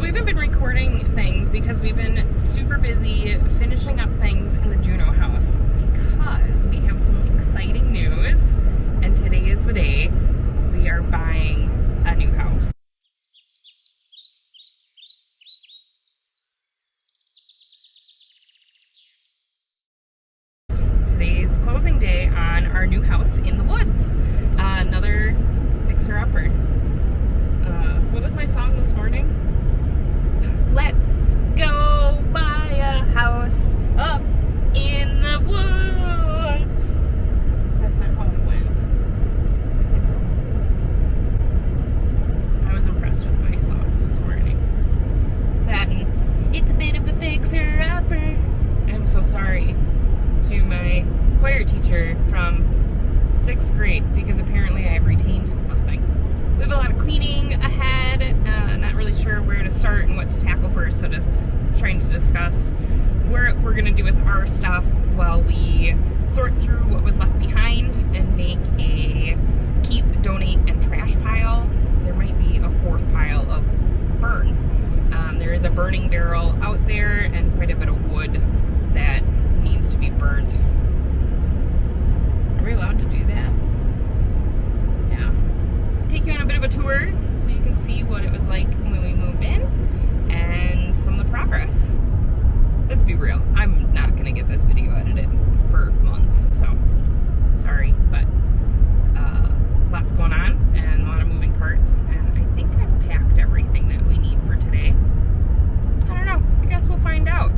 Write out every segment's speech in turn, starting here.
we haven't been recording things because we've been super busy finishing up things in the Juno house because we have some exciting news, and today is the day we are buying a new house. Today's closing day on our new house in the woods. Another fixer-upper. What was my song this morning? Let's go buy a house up in the woods. That's not how it went. I was impressed with my song this morning. That and it's a bit of a fixer-upper. I'm so sorry to my choir teacher from 6th grade because apparently I've retained nothing. We have a lot of cleaning ahead, not really sure where to start and what to tackle first, so just trying to discuss what we're going to do with our stuff while we sort through what was left behind and make a keep, donate, and trash pile. There might be a 4th pile of burn. There is a burning barrel out there and quite a bit of wood that needs to be burnt. Are we allowed to do that? Yeah. Take you on a bit of a tour so you can see what it was like when we moved in and some of the progress. Let's be real, I'm not going to get this video edited for months, so sorry, but lots going on and a lot of moving parts, and I think I've packed everything that we need for today. I don't know, I guess we'll find out.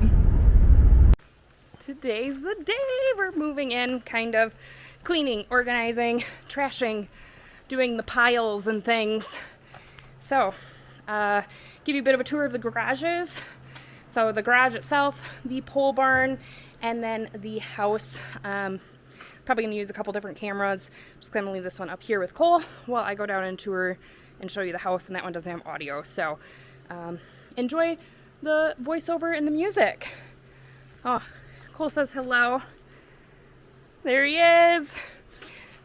Today's the day we're moving in, kind of cleaning, organizing, trashing, doing the piles and things. So, give you a bit of a tour of the garages. So the garage itself, the pole barn, and then the house. Probably going to use a couple different cameras. Just going to leave this one up here with Cole while I go down and tour and show you the house, and that one doesn't have audio. So enjoy the voiceover and the music. Oh, Cole says hello. There he is.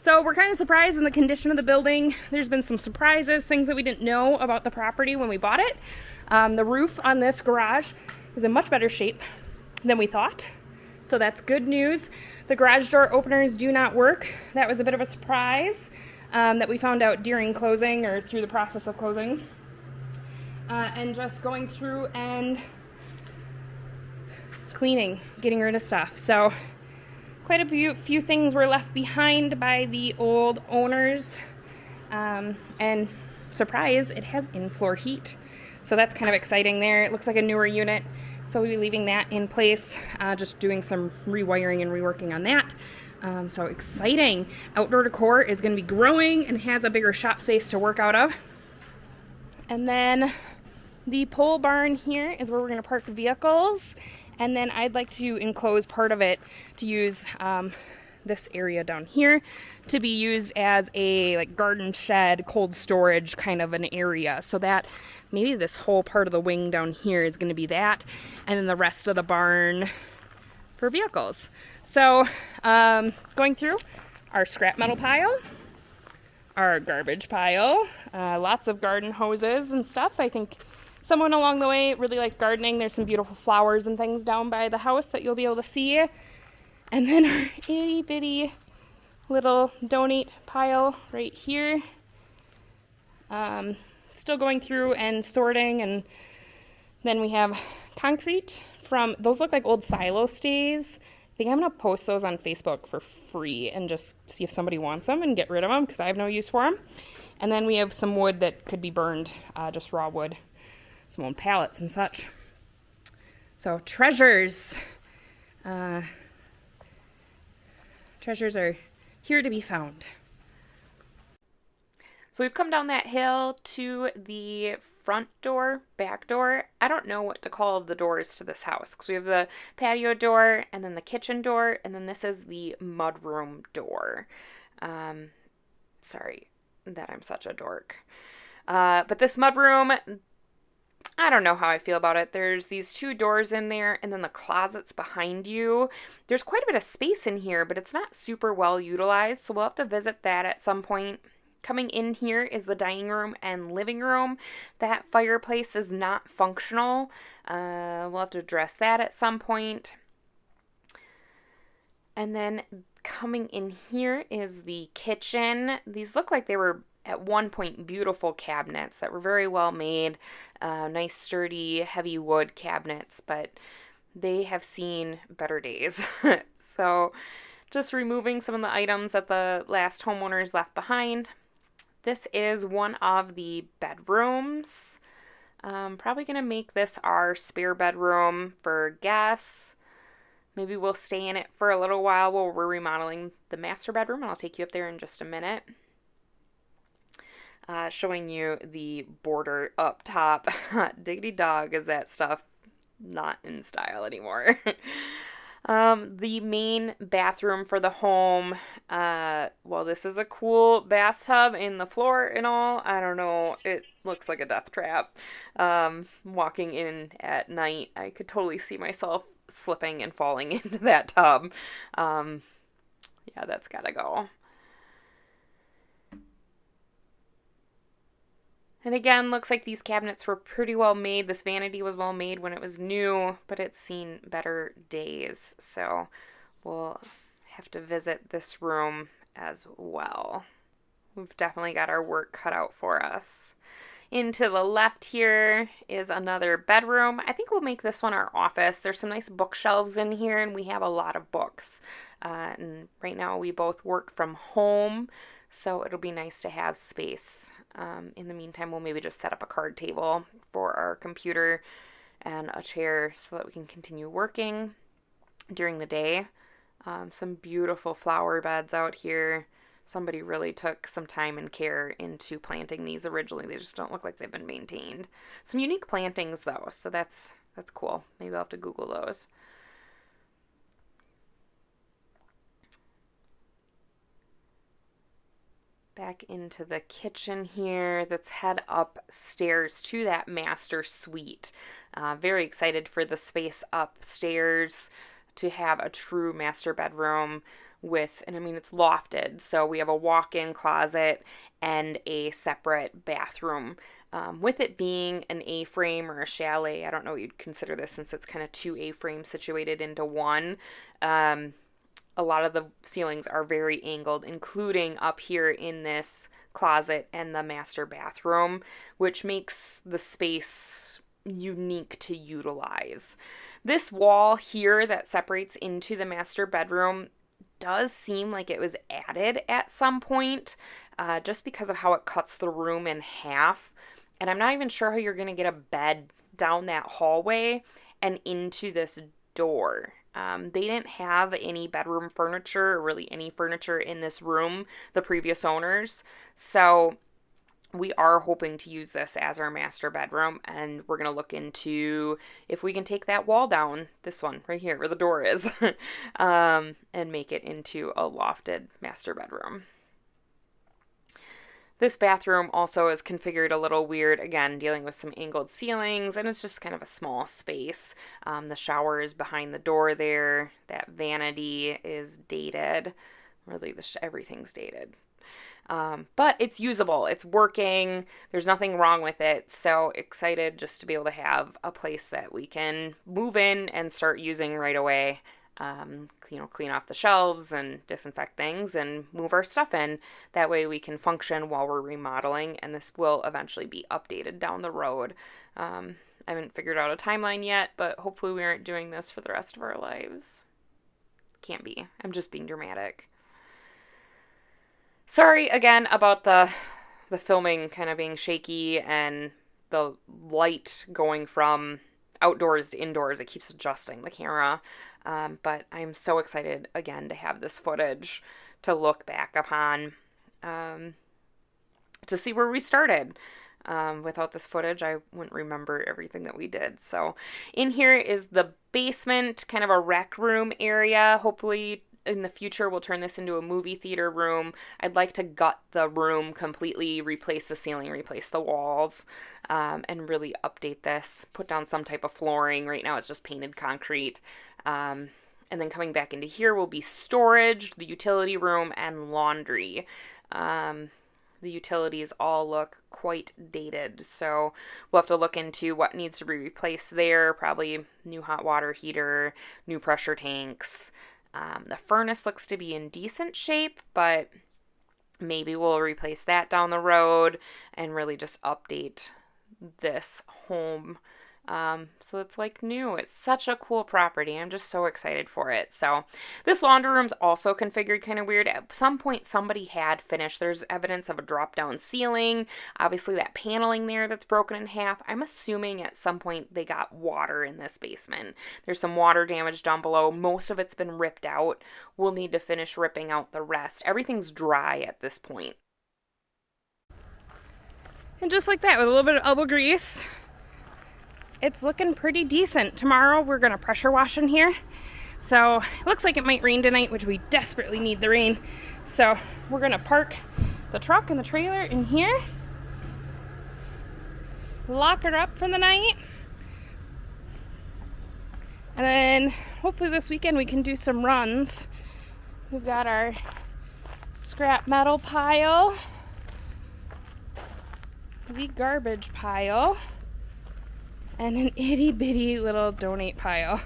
So we're kind of surprised in the condition of the building. There's been some surprises, things that we didn't know about the property when we bought it. The roof on this garage is in much better shape than we thought. So that's good news. The garage door openers do not work. That was a bit of a surprise that we found out during closing or through the process of closing. And just going through and cleaning, getting rid of stuff. So quite a few things were left behind by the old owners. And surprise, it has in-floor heat. So that's kind of exciting there. It looks like a newer unit. So we'll be leaving that in place, just doing some rewiring and reworking on that. So exciting. Outdoor decor is going to be growing and has a bigger shop space to work out of. And then the pole barn here is where we're going to park vehicles. And then I'd like to enclose part of it to use this area down here to be used as a garden shed, cold storage kind of an area. So that maybe this whole part of the wing down here is going to be that. And then the rest of the barn for vehicles. So going through our scrap metal pile, our garbage pile, lots of garden hoses and stuff. I think someone along the way really liked gardening. There's some beautiful flowers and things down by the house that you'll be able to see. And then our itty bitty little donate pile right here. Still going through and sorting. And then we have concrete from, those look like old silo stays. I think I'm going to post those on Facebook for free and just see if somebody wants them and get rid of them because I have no use for them. And then we have some wood that could be burned, just raw wood. Some old pallets and such. So treasures. Treasures are here to be found. So we've come down that hill to the front door, back door. I don't know what to call the doors to this house because we have the patio door and then the kitchen door, and then this is the mudroom door. Sorry that I'm such a dork. But this mudroom, I don't know how I feel about it. There's these 2 doors in there and then the closets behind you. There's quite a bit of space in here, but it's not super well utilized, so we'll have to visit that at some point Coming in here is the dining room and living room. That fireplace is not functional. We'll have to address that at some point. And then coming in here is the kitchen. These look like they were at one point beautiful cabinets that were very well made. Nice, sturdy, heavy wood cabinets, but they have seen better days. So just removing some of the items that the last homeowners left behind. This is one of the bedrooms. Probably going to make this our spare bedroom for guests. Maybe we'll stay in it for a little while while we're remodeling the master bedroom, and I'll take you up there in just a minute. Showing you the border up top. Diggity dog, is that stuff not in style anymore. The main bathroom for the home, well, this is a cool bathtub in the floor and all. I don't know, it looks like a death trap. Walking in at night, I could totally see myself slipping and falling into that tub. Yeah, that's gotta go. And again, looks like these cabinets were pretty well made. This vanity was well made when it was new, but it's seen better days. So we'll have to visit this room as well. We've definitely got our work cut out for us. Into the left here is another bedroom. I think we'll make this one our office. There's some nice bookshelves in here, and we have a lot of books. And right now we both work from home, so it'll be nice to have space. In the meantime, we'll maybe just set up a card table for our computer and a chair so that we can continue working during the day. Some beautiful flower beds out here. Somebody really took some time and care into planting these originally. They just don't look like they've been maintained. Some unique plantings though, so that's cool. Maybe I'll have to Google those. Back into the kitchen here. Let's head upstairs to that master suite. Very excited for the space upstairs to have a true master bedroom with, and I mean, it's lofted, so we have a walk-in closet and a separate bathroom. With it being an A-frame or a chalet, I don't know what you'd consider this since it's kind of two A-frames situated into one. A lot of the ceilings are very angled, including up here in this closet and the master bathroom, which makes the space unique to utilize. This wall here that separates into the master bedroom does seem like it was added at some point, just because of how it cuts the room in half. And I'm not even sure how you're going to get a bed down that hallway and into this door. They didn't have any bedroom furniture or really any furniture in this room, the previous owners. So we are hoping to use this as our master bedroom, and we're going to look into if we can take that wall down, this one right here where the door is, and make it into a lofted master bedroom. This bathroom also is configured a little weird, again, dealing with some angled ceilings, and it's just kind of a small space. The shower is behind the door there. That vanity is dated. Really, everything's dated. But it's usable. It's working. There's nothing wrong with it. So excited just to be able to have a place that we can move in and start using right away. Clean off the shelves and disinfect things and move our stuff in. That way we can function while we're remodeling, and this will eventually be updated down the road. I haven't figured out a timeline yet, but hopefully we aren't doing this for the rest of our lives. Can't be. I'm just being dramatic. Sorry again about the filming kind of being shaky and the light going from outdoors to indoors. It keeps adjusting the camera. But I'm so excited again to have this footage to look back upon, to see where we started. Without this footage, I wouldn't remember everything that we did. So in here is the basement, kind of a rec room area. Hopefully in the future we'll turn this into a movie theater room. I'd like to gut the room completely, replace the ceiling, replace the walls, and really update this, put down some type of flooring. Right now it's just painted concrete. And then coming back into here will be storage, the utility room, and laundry. the utilities all look quite dated. So we'll have to look into what needs to be replaced there. Probably new hot water heater, new pressure tanks. The furnace looks to be in decent shape, but maybe we'll replace that down the road and really just update this home. So it's like new. It's such a cool property. I'm just so excited for it. So this laundry room's also configured kind of weird. At some point somebody had finished. There's evidence of a drop down ceiling. Obviously that paneling there that's broken in half. I'm assuming at some point they got water in this basement. There's some water damage down below. Most of it's been ripped out. We'll need to finish ripping out the rest. Everything's dry at this point. And just like that, with a little bit of elbow grease, it's looking pretty decent. Tomorrow we're gonna pressure wash in here. So it looks like it might rain tonight, which we desperately need the rain. So we're gonna park the truck and the trailer in here, lock her up for the night, and then hopefully this weekend we can do some runs. We've got our scrap metal pile, the garbage pile, and an itty bitty little donate pile.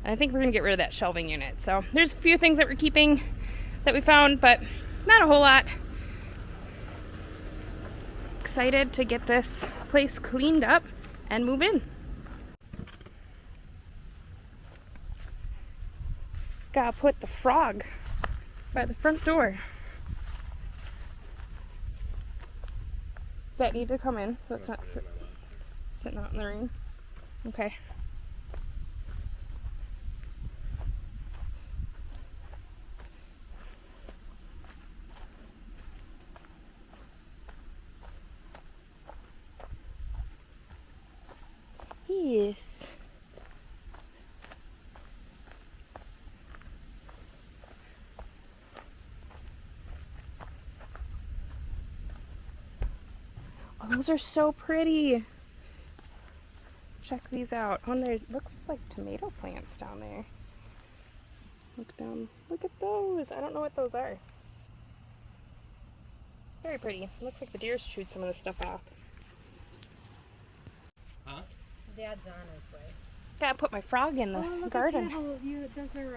And I think we're gonna get rid of that shelving unit. So there's a few things that we're keeping that we found, but not a whole lot. Excited to get this place cleaned up and move in. Gotta put the frog by the front door. Does that need to come in so it's not sitting out in the rain? Okay. Yes. Oh, those are so pretty. Check these out. Oh, there looks like tomato plants down there. Look down. Look at those. I don't know what those are. Very pretty. Looks like the deer's chewed some of this stuff off. Huh? Dad's on his way. Gotta put my frog in the garden. Those are